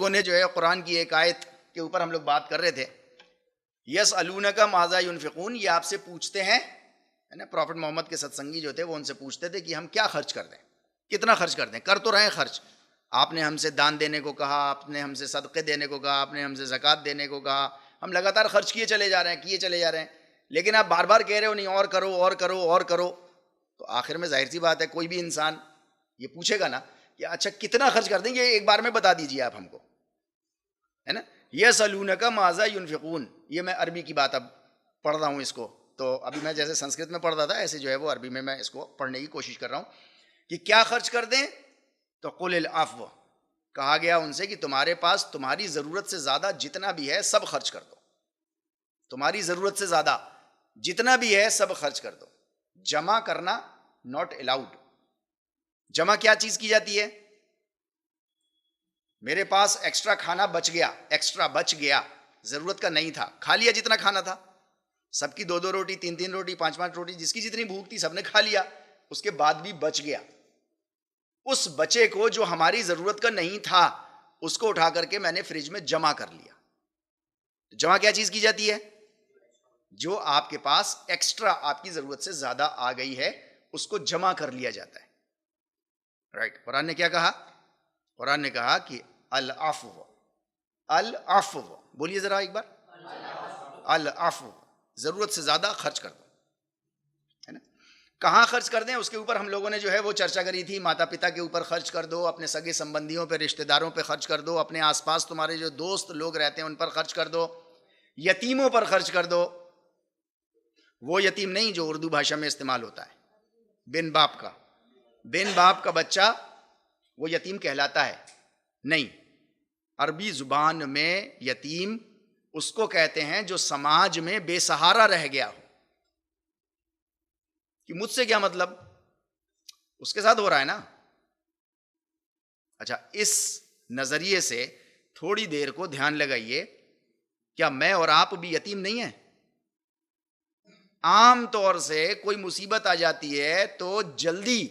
लोगों ने जो है कुरान की एक आयत के ऊपर हम लोग बात कर रहे थे, यसअलूनका माज़ा युनफिकून, ये आपसे पूछते हैं, है ना। प्रॉफिट मोहम्मद के सत्संगी जो थे वो उनसे पूछते थे कि हम क्या खर्च कर दें, कितना खर्च कर दें। कर तो रहे हैं खर्च, आपने हमसे दान देने को कहा, आपने हमसे सदक़े देने को कहा, आपने हमसे ज़कात देने को कहा, हम लगातार खर्च किए चले जा रहे हैं, किए चले जा रहे हैं, लेकिन आप बार बार कह रहे हो नहीं और करो और करो और करो। तो आखिर में जाहिर सी बात है कोई भी इंसान ये पूछेगा ना कि अच्छा कितना खर्च कर देंगे, एक बार में बता दीजिए आप हमको, है ना। यसअलूनका माज़ा युनफिकून, ये मैं अरबी की बात अब पढ़ रहा हूँ इसको, तो अभी मैं जैसे संस्कृत में पढ़ रहा था ऐसे जो है वो अरबी में मैं इसको पढ़ने की कोशिश कर रहा हूँ कि क्या खर्च कर दें। तो कुल अफ़्व, कहा गया उनसे कि तुम्हारे पास तुम्हारी ज़रूरत से ज़्यादा जितना भी है सब खर्च कर दो, तुम्हारी ज़रूरत से ज़्यादा जितना भी है सब खर्च कर दो। जमा करना नॉट अलाउड। जमा क्या चीज़ की जाती है, मेरे पास एक्स्ट्रा खाना बच गया, एक्स्ट्रा बच गया, ज़रूरत का नहीं था, खा लिया जितना खाना था, सबकी 2-2 रोटी, 3-3 रोटी, 5-5 रोटी, जिसकी जितनी भूख थी सबने खा लिया, उसके बाद भी बच गया। उस बचे को जो हमारी ज़रूरत का नहीं था उसको उठा करके मैंने फ्रिज में जमा कर लिया। जमा क्या चीज़ की जाती है, जो आपके पास एक्स्ट्रा आपकी ज़रूरत से ज़्यादा आ गई है उसको जमा कर लिया जाता है, राइट। कुरान ने क्या कहा, कुरान ने कहा कि अल अफ़्व, अल अफ़्व, बोलिए ज़रा एक बार, अल अफ़्व, ज़रूरत से ज़्यादा खर्च कर दो, है ना। कहाँ खर्च कर दें उसके ऊपर हम लोगों ने जो है वो चर्चा करी थी। माता पिता के ऊपर खर्च कर दो, अपने सगे संबंधियों पे, रिश्तेदारों पे खर्च कर दो, अपने आसपास तुम्हारे जो दोस्त लोग रहते हैं उन पर खर्च कर दो, यतीमों पर खर्च कर दो। वो यतीम नहीं जो उर्दू भाषा में इस्तेमाल होता है, बिन बाप का, बिन बाप का बच्चा वो यतीम कहलाता है नहीं। अरबी ज़ुबान में यतीम उसको कहते हैं जो समाज में बेसहारा रह गया हो। कि मुझसे क्या मतलब, उसके साथ हो रहा है ना। अच्छा, इस नजरिए से थोड़ी देर को ध्यान लगाइए, क्या मैं और आप भी यतीम नहीं है। आम तौर से कोई मुसीबत आ जाती है तो जल्दी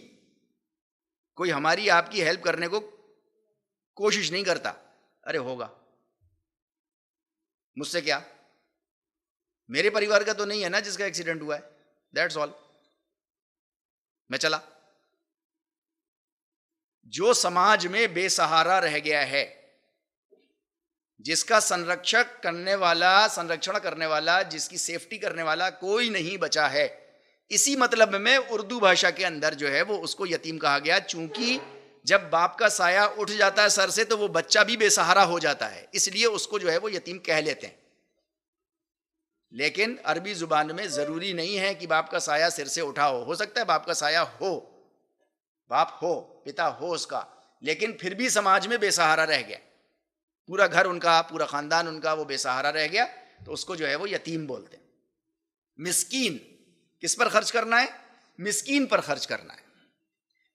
कोई हमारी आपकी हेल्प करने को कोशिश नहीं करता, अरे होगा, मुझसे क्या, मेरे परिवार का तो नहीं है ना जिसका एक्सीडेंट हुआ है, दैट्स ऑल, मैं चला। जो समाज में बेसहारा रह गया है, जिसका संरक्षण करने वाला, जिसकी सेफ्टी करने वाला कोई नहीं बचा है, इसी मतलब में उर्दू भाषा के अंदर जो है वो उसको यतीम कहा गया। चूंकि जब बाप का साया उठ जाता है सर से तो वो बच्चा भी बेसहारा हो जाता है, इसलिए उसको जो है वो यतीम कह लेते हैं। लेकिन अरबी जुबान में जरूरी नहीं है कि बाप का साया सिर से उठा हो सकता है बाप का साया हो, बाप हो, पिता हो उसका, लेकिन फिर भी समाज में बेसहारा रह गया, पूरा घर उनका, पूरा खानदान उनका वो बेसहारा रह गया, तो उसको जो है वो यतीम बोलते हैं। मिस्कीन, किस पर खर्च करना है, मिस्कीन पर खर्च करना है।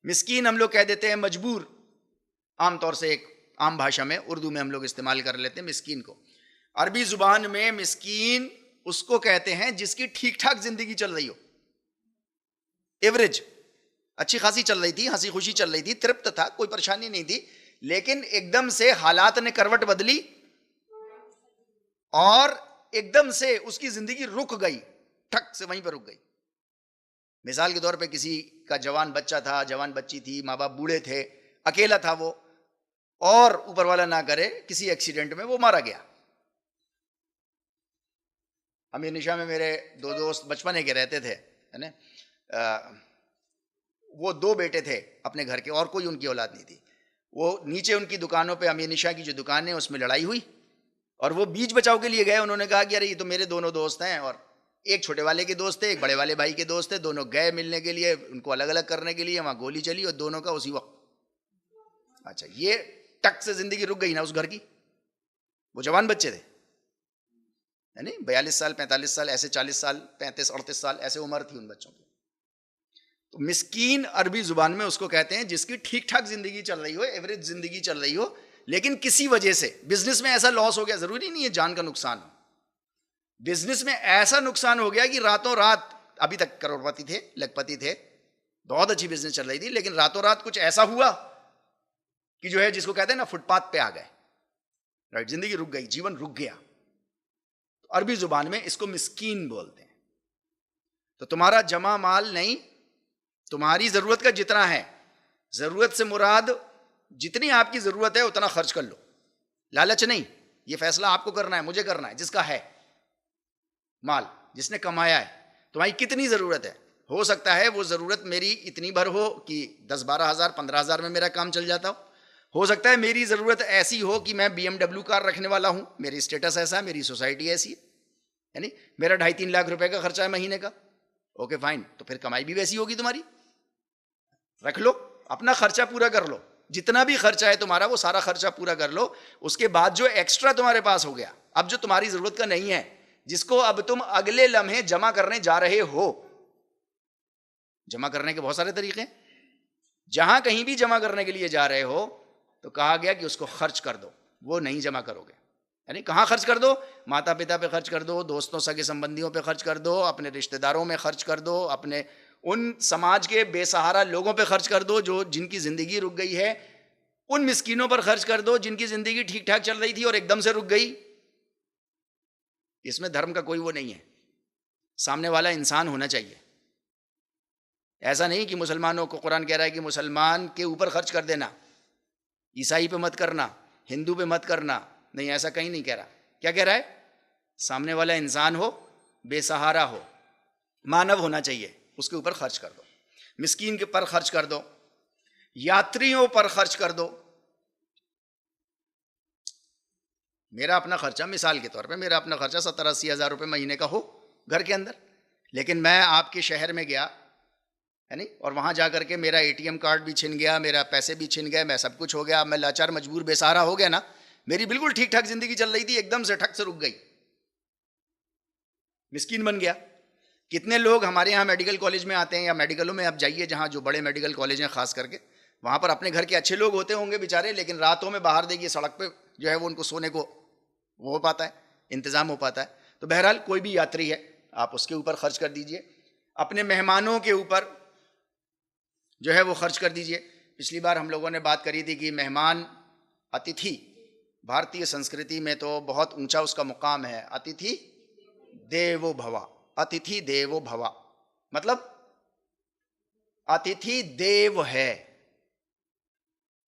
मिस्कीन हम लोग कह देते हैं मजबूर, आमतौर से एक आम भाषा में उर्दू में हम लोग इस्तेमाल कर लेते हैं मिस्कीन को। अरबी जुबान में मिस्कीन उसको कहते हैं जिसकी ठीक ठाक जिंदगी चल रही हो, एवरेज, अच्छी खासी चल रही थी, हंसी खुशी चल रही थी, तृप्त था, कोई परेशानी नहीं थी, लेकिन एकदम से हालात ने करवट बदली और एकदम से उसकी जिंदगी रुक गई, ठक से वहीं पर रुक गई। मिसाल के तौर पे किसी का जवान बच्चा था, जवान बच्ची थी, माँ बाप बूढ़े थे, अकेला था वो, और ऊपर वाला ना करे किसी एक्सीडेंट में वो मारा गया। अमीर निशा में मेरे 2 दोस्त बचपन के रहते थे, है ना। वो 2 बेटे थे अपने घर के, और कोई उनकी औलाद नहीं थी। वो नीचे उनकी दुकानों पे, अमीर निशा की जो दुकान है उसमें लड़ाई हुई, और वो बीच बचाव के लिए गए। उन्होंने कहा कि अरे ये तो मेरे दोनों दोस्त हैं, और एक छोटे वाले के दोस्त थे, एक बड़े वाले भाई के दोस्त थे, दोनों गए मिलने के लिए, उनको अलग अलग करने के लिए, वहाँ गोली चली और दोनों का उसी वक्त। अच्छा, ये टक से जिंदगी रुक गई ना उस घर की। वो जवान बच्चे थे, है नहीं, 42 साल, 45 साल, ऐसे 40 साल, 35-38 साल ऐसे उम्र थी उन बच्चों की। तो मिस्कीन अरबी जुबान में उसको कहते हैं जिसकी ठीक ठाक जिंदगी चल रही हो, एवरेज जिंदगी चल रही हो, लेकिन किसी वजह से बिजनेस में ऐसा लॉस हो गया, जरूरी नहीं है जान का नुकसान हो, बिजनेस में ऐसा नुकसान हो गया कि रातों रात, अभी तक करोड़पति थे, लखपति थे, बहुत अच्छी बिजनेस चल रही थी, लेकिन रातों रात कुछ ऐसा हुआ कि जो है जिसको कहते हैं ना फुटपाथ पे आ गए, राइट, जिंदगी रुक गई, जीवन रुक गया। तो अरबी जुबान में इसको मिस्कीन बोलते हैं। तो तुम्हारा जमा माल नहीं, तुम्हारी जरूरत का जितना है, जरूरत से मुराद जितनी आपकी जरूरत है उतना खर्च कर लो, लालच नहीं। ये फैसला आपको करना है, मुझे करना है, जिसका है माल, जिसने कमाया है। तुम्हारी कितनी जरूरत है, हो सकता है वो जरूरत मेरी इतनी भर हो कि 10-12 हज़ार 15 हज़ार में मेरा काम चल जाता हो सकता है मेरी जरूरत ऐसी हो कि मैं BMW कार रखने वाला हूं, मेरी स्टेटस ऐसा है, मेरी सोसाइटी ऐसी है, यानी मेरा 2.5-3 लाख रुपए का खर्चा है महीने का। ओके फाइन, तो फिर कमाई भी वैसी होगी तुम्हारी, रख लो, अपना खर्चा पूरा कर लो, जितना भी खर्चा है तुम्हारा वो सारा खर्चा पूरा कर लो। उसके बाद जो एक्स्ट्रा तुम्हारे पास हो गया, अब जो तुम्हारी जरूरत का नहीं है, जिसको अब तुम अगले लम्हे जमा करने जा रहे हो, जमा करने के बहुत सारे तरीके हैं, जहां कहीं भी जमा करने के लिए जा रहे हो तो कहा गया कि उसको खर्च कर दो, वो नहीं जमा करोगे। यानी कहां खर्च कर दो, माता पिता पे खर्च कर दो, दोस्तों सगे संबंधियों पे खर्च कर दो, अपने रिश्तेदारों में खर्च कर दो, अपने उन समाज के बेसहारा लोगों पे खर्च कर दो जो जिनकी जिंदगी रुक गई है, उन मिस्कीनों पर खर्च कर दो जिनकी जिंदगी ठीक ठाक चल रही थी और एकदम से रुक गई। इसमें धर्म का कोई वो नहीं है, सामने वाला इंसान होना चाहिए। ऐसा नहीं कि मुसलमानों को कुरान कह रहा है कि मुसलमान के ऊपर खर्च कर देना, ईसाई पे मत करना, हिंदू पे मत करना, नहीं, ऐसा कहीं नहीं कह रहा। क्या कह रहा है, सामने वाला इंसान हो, बेसहारा हो, मानव होना चाहिए, उसके ऊपर खर्च कर दो, मिस्कीन के पर खर्च कर दो, यात्रियों पर खर्च कर दो। मेरा अपना खर्चा, मिसाल के तौर पे मेरा अपना खर्चा 70-80 हज़ार रुपये महीने का हो घर के अंदर, लेकिन मैं आपके शहर में गया है नहीं, और वहाँ जा करके मेरा ATM कार्ड भी छिन गया, मेरा पैसे भी छिन गए, मैं सब कुछ हो गया, मैं लाचार मजबूर बेसहारा हो गया ना, मेरी बिल्कुल ठीक ठाक जिंदगी चल रही थी, एकदम से ठक से रुक गई, मिस्कीन बन गया। कितने लोग हमारे यहाँ मेडिकल कॉलेज में आते हैं, या मेडिकलों में आप जाइए जहाँ जो बड़े मेडिकल कॉलेज हैं खास करके, वहाँ पर अपने घर के अच्छे लोग होते होंगे बेचारे, लेकिन रातों में बाहर देखिए सड़क पे जो है वो उनको सोने को वो हो पाता है, इंतज़ाम हो पाता है। तो बहरहाल कोई भी यात्री है, आप उसके ऊपर खर्च कर दीजिए, अपने मेहमानों के ऊपर जो है वो खर्च कर दीजिए। पिछली बार हम लोगों ने बात करी थी कि मेहमान अतिथि, भारतीय संस्कृति में तो बहुत ऊंचा उसका मुकाम है, अतिथि देवो भवा, अतिथि देवो भवा, मतलब अतिथि देव है।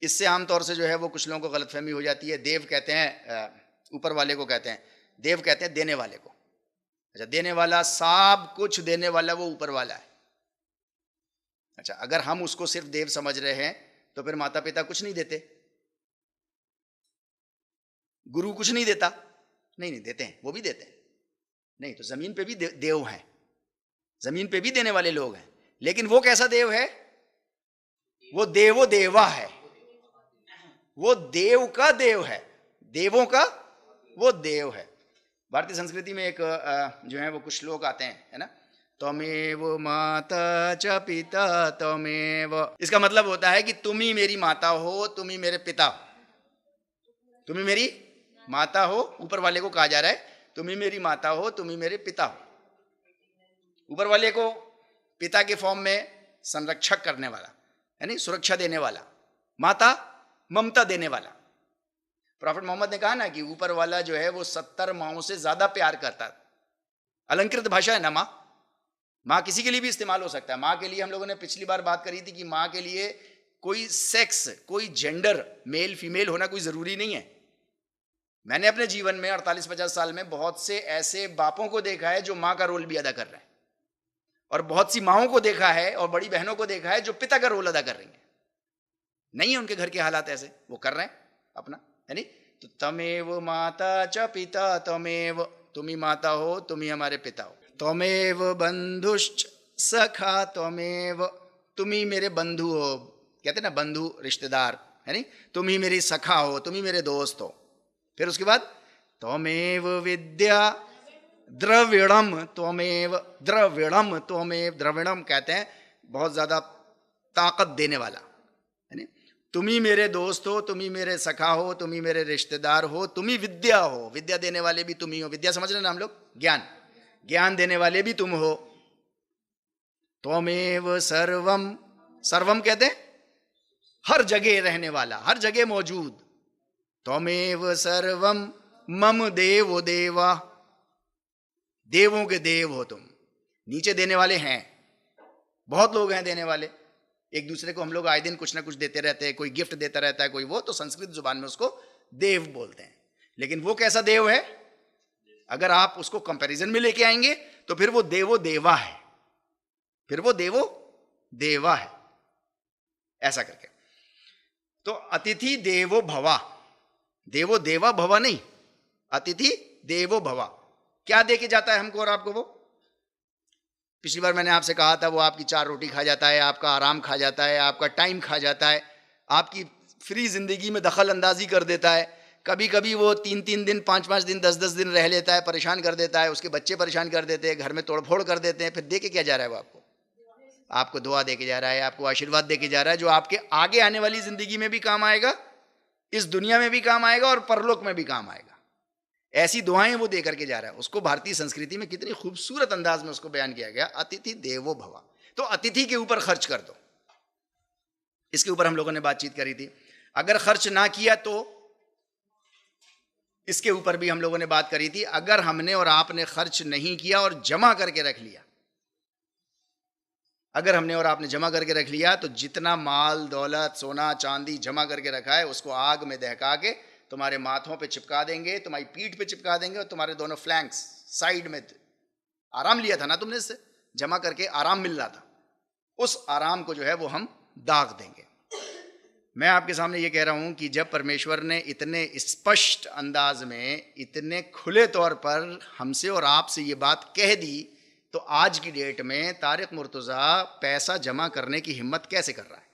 इससे आमतौर से जो है वो कुछ लोगों को गलतफहमी हो जाती है। देव कहते हैं ऊपर वाले को कहते हैं, देव कहते हैं देने वाले को। अच्छा, देने वाला, सब कुछ देने वाला वो ऊपर वाला है। अच्छा, अगर हम उसको सिर्फ देव समझ रहे हैं तो फिर माता पिता कुछ नहीं देते, गुरु कुछ नहीं देता, नहीं नहीं देते हैं, वो भी देते हैं, नहीं तो जमीन पे भी देव हैं, जमीन पे भी देने वाले लोग हैं, लेकिन वो कैसा देव है, वो देवो देवा है, वो देव का देव है, देवों का वो देव है। भारतीय संस्कृति में एक जो है वो कुछ लोग आते हैं, है ना, त्वमेव माता च पिता त्वमेव, इसका मतलब होता है कि तुम ही मेरी माता हो, तुम ही मेरे पिता हो, तुम ही मेरी माता हो। ऊपर वाले को कहा जा रहा है तुम ही मेरी माता हो, तुम ही मेरे पिता हो। ऊपर वाले को पिता के फॉर्म में संरक्षक करने वाला, यानी सुरक्षा देने वाला, माता ममता देने वाला। प्रॉफेट मोहम्मद ने कहा ना कि ऊपर वाला जो है वो 70 माओं से ज्यादा प्यार करता है। अलंकृत भाषा है ना माँ, माँ किसी के लिए भी इस्तेमाल हो सकता है। माँ के लिए हम लोगों ने पिछली बार बात करी थी कि माँ के लिए कोई सेक्स, कोई जेंडर, मेल फीमेल होना कोई जरूरी नहीं है। मैंने अपने जीवन में 48-50 साल में बहुत से ऐसे बापों को देखा है जो माँ का रोल भी अदा कर रहे हैं, और बहुत सी माओं को देखा है और बड़ी बहनों को देखा है जो पिता का रोल अदा कर रही हैं। नहीं है उनके घर के हालात ऐसे, वो कर रहे हैं अपना, यानी तो तमेव माता च पिता तमेव, तुम ही माता हो, तुम ही हमारे पिता हो। त्वमेव बंधुश्च सखा त्वमेव, तुम ही मेरे बंधु हो, कहते ना बंधु रिश्तेदार, है नहीं, तुम ही मेरी सखा हो, तुम ही मेरे दोस्त हो। फिर उसके बाद त्वमेव विद्या द्रविणम त्वमेव, द्रविणम त्वमेव, द्रविणम कहते हैं बहुत ज्यादा ताकत देने वाला, है नहीं, तुम ही मेरे दोस्त हो, तुम ही मेरे सखा हो, तुम ही मेरे रिश्तेदार हो, तुम ही विद्या हो, विद्या देने वाले भी तुम ही हो। विद्या समझ रहे ना हम लोग, ज्ञान, ज्ञान देने वाले भी तुम हो। त्वमेव सर्वम, सर्वम कहते हैं हर जगह रहने वाला, हर जगह मौजूद, त्वमेव सर्वम मम देवो देवा, देवों के देव हो तुम। नीचे देने वाले हैं, बहुत लोग हैं देने वाले, एक दूसरे को हम लोग आए दिन कुछ ना कुछ देते रहते हैं, कोई गिफ्ट देता रहता है कोई वो, तो संस्कृत जुबान में उसको देव बोलते हैं। लेकिन वो कैसा देव है, अगर आप उसको कंपैरिजन में लेके आएंगे तो फिर वो देवो देवा है, फिर वो देवो देवा है, ऐसा करके। तो अतिथि देवो भवा, देवो देवा भवा नहीं, अतिथि देवो भवा। क्या दे के जाता है हमको और आपको वो? पिछली बार मैंने आपसे कहा था वो आपकी 4 रोटी खा जाता है, आपका आराम खा जाता है, आपका टाइम खा जाता है, आपकी फ्री जिंदगी में दखल अंदाजी कर देता है। कभी कभी वो 3-3 दिन, 5-5 दिन, 10-10 दिन रह लेता है, परेशान कर देता है, उसके बच्चे परेशान कर देते हैं, घर में तोड़फोड़ कर देते हैं। फिर दे के क्या जा रहा है वो आपको? आपको दुआ दे के जा रहा है, आपको आशीर्वाद दे के जा रहा है, जो आपके आगे आने वाली जिंदगी में भी काम आएगा, इस दुनिया में भी काम आएगा और परलोक में भी काम आएगा। ऐसी दुआएं वो दे करके जा रहा है। उसको भारतीय संस्कृति में कितनी खूबसूरत अंदाज में उसको बयान किया गया, अतिथि देवो भवा। तो अतिथि के ऊपर खर्च कर दो, इसके ऊपर हम लोगों ने बातचीत करी थी। अगर खर्च ना किया तो इसके ऊपर भी हम लोगों ने बात करी थी। अगर हमने और आपने खर्च नहीं किया और जमा करके रख लिया, अगर हमने और आपने जमा करके रख लिया, तो जितना माल दौलत सोना चांदी जमा करके रखा है उसको आग में दहका के तुम्हारे माथों पे चिपका देंगे, तुम्हारी पीठ पे चिपका देंगे, और तुम्हारे दोनों फ्लैंक्स साइड में। आराम लिया था ना तुमने, इससे जमा करके आराम मिल रहा था, उस आराम को जो है वो हम दाग देंगे। मैं आपके सामने ये कह रहा हूं कि जब परमेश्वर ने इतने स्पष्ट अंदाज में, इतने खुले तौर पर हमसे और आपसे ये बात कह दी, तो आज की डेट में तारिक मुर्तज़ा पैसा जमा करने की हिम्मत कैसे कर रहा है?